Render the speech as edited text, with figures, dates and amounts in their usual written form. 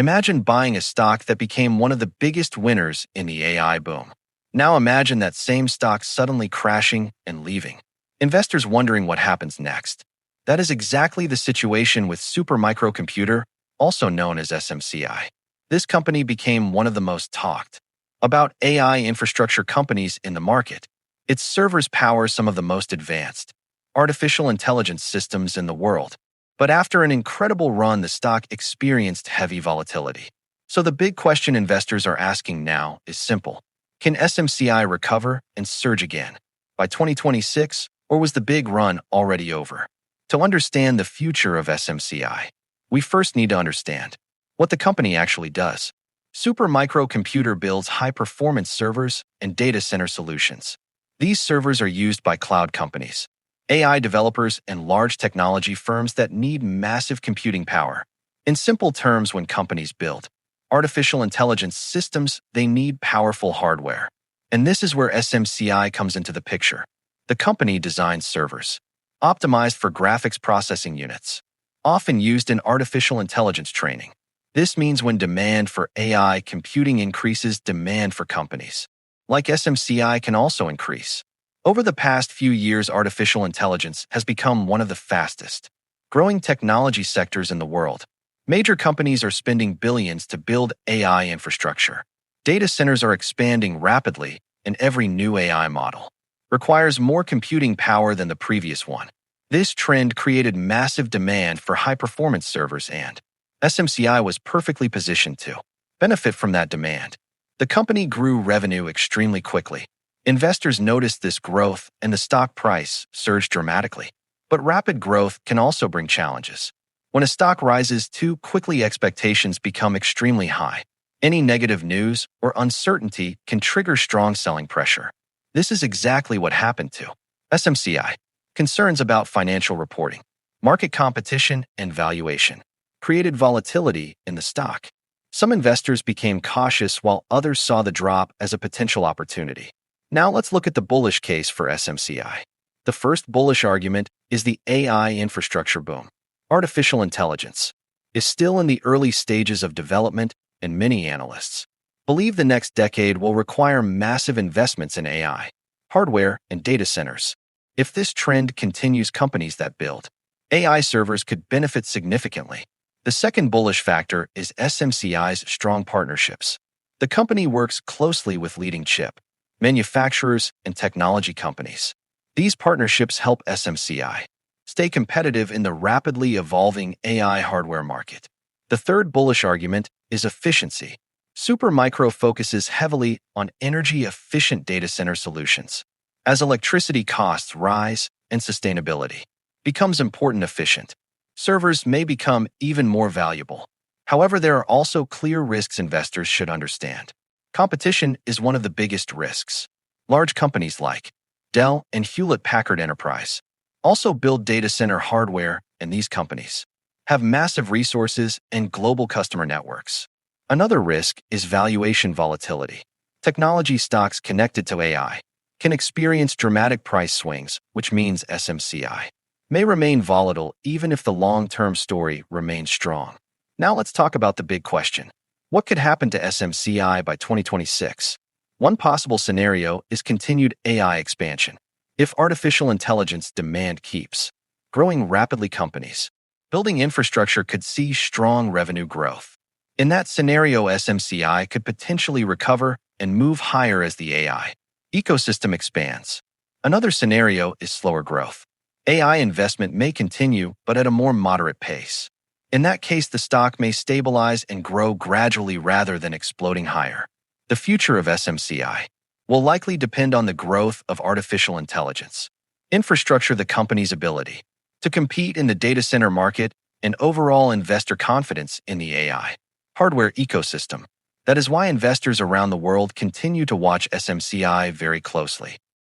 Imagine buying a stock that became one of the biggest winners in the AI boom. Now imagine that same stock suddenly crashing and leaving. Investors wondering what happens next. That is exactly the situation with Supermicrocomputer, also known as SMCI. This company became one of the most talked about AI infrastructure companies in the market. Its servers power some of the most advanced artificial intelligence systems in the world. But after an incredible run, the stock experienced heavy volatility. So the big question investors are asking now is simple. Can SMCI recover and surge again by 2026, or was the big run already over? To understand the future of SMCI, we first need to understand what the company actually does. Supermicrocomputer builds high-performance servers and data center solutions. These servers are used by cloud companies, AI developers, and large technology firms that need massive computing power. In simple terms, when companies build artificial intelligence systems, they need powerful hardware. And this is where SMCI comes into the picture. The company designs servers optimized for graphics processing units, often used in artificial intelligence training. This means when demand for AI computing increases, demand for companies like SMCI can also increase. Over the past few years, artificial intelligence has become one of the fastest growing technology sectors in the world. Major companies are spending billions to build AI infrastructure. Data centers are expanding rapidly, and every new AI model requires more computing power than the previous one. This trend created massive demand for high-performance servers, and SMCI was perfectly positioned to benefit from that demand. The company grew revenue extremely quickly. Investors noticed this growth, and the stock price surged dramatically. But rapid growth can also bring challenges. When a stock rises too quickly, expectations become extremely high. Any negative news or uncertainty can trigger strong selling pressure. This is exactly what happened to SMCI. Concerns about financial reporting, market competition, and valuation created volatility in the stock. Some investors became cautious while others saw the drop as a potential opportunity. Now let's look at the bullish case for SMCI. The first bullish argument is the AI infrastructure boom. Artificial intelligence is still in the early stages of development, and many analysts believe the next decade will require massive investments in AI, hardware, and data centers. If this trend continues, companies that build AI servers could benefit significantly. The second bullish factor is SMCI's strong partnerships. The company works closely with leading chip manufacturers and technology companies. These partnerships help SMCI stay competitive in the rapidly evolving AI hardware market. The third bullish argument is efficiency. Supermicro focuses heavily on energy-efficient data center solutions. As electricity costs rise and sustainability becomes important, efficient servers may become even more valuable. However, there are also clear risks investors should understand. Competition is one of the biggest risks. Large companies like Dell and Hewlett-Packard Enterprise also build data center hardware, and these companies have massive resources and global customer networks. Another risk is valuation volatility. Technology stocks connected to AI can experience dramatic price swings, which means SMCI may remain volatile even if the long-term story remains strong. Now let's talk about the big question. What could happen to SMCI by 2026? One possible scenario is continued AI expansion. If artificial intelligence demand keeps growing rapidly, companies building infrastructure could see strong revenue growth. In that scenario, SMCI could potentially recover and move higher as the AI ecosystem expands. Another scenario is slower growth. AI investment may continue, but at a more moderate pace. In that case, the stock may stabilize and grow gradually rather than exploding higher. The future of SMCI will likely depend on the growth of artificial intelligence, infrastructure, the company's ability to compete in the data center market, and overall investor confidence in the AI hardware ecosystem. That is why investors around the world continue to watch SMCI very closely.